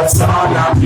Nous respectons la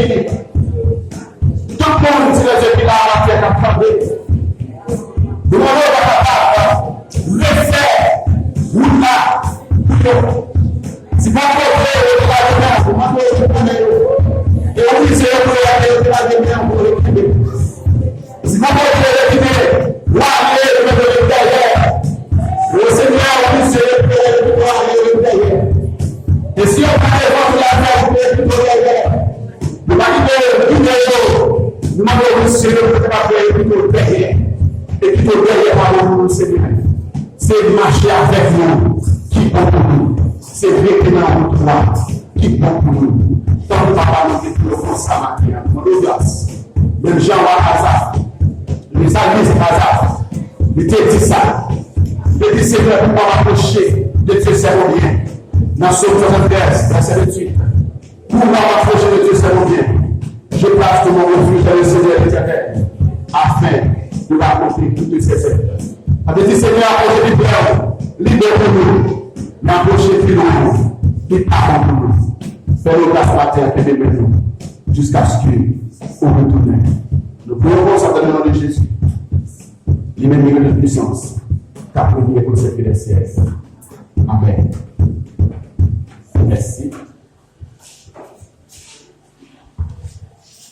l'équilibre. Tout le monde dit les épis là à la terre à trembler. Nous n'avons pas capable de refaire route là. Si pas pour faire le travail, et on dit c'est le travail pour l'équilibre. Si pas pour l'équilibre, là, le derrière. Le Seigneur dit c'est le derrière. Et si on parle de la terre, vous pouvez plutôt derrière. Nous n'avons pas de Seigneur pour travailler plutôt derrière. Et plutôt derrière par le Seigneur. C'est marcher avec nous qui bon pour nous. C'est vécu dans notre droit qui bon pour nous. Tant que papa nous dit que nous sommes matin, nous grâce. Même Jean Hazard, les amis Hazard, il te dit ça. Il dit Seigneur, pour m'approcher de Dieu, c'est mon bien. Dans ce 73, verset 28. Pour m'approcher de Dieu, c'est mon bien. Je place tout mon refuge dans le Seigneur éternel, afin de l'accomplir toutes ses œuvres. Avec dit Seigneur, approchez libère pour nous, m'approchez plus loin, qui parle pour nous. Fais-le grâce à terre et nous, jusqu'à ce que nous retournions. Nous pouvons ça dans le nom de Jésus. L'immédiat de puissance, car pour nous, conserver les ciels. Amen. Merci.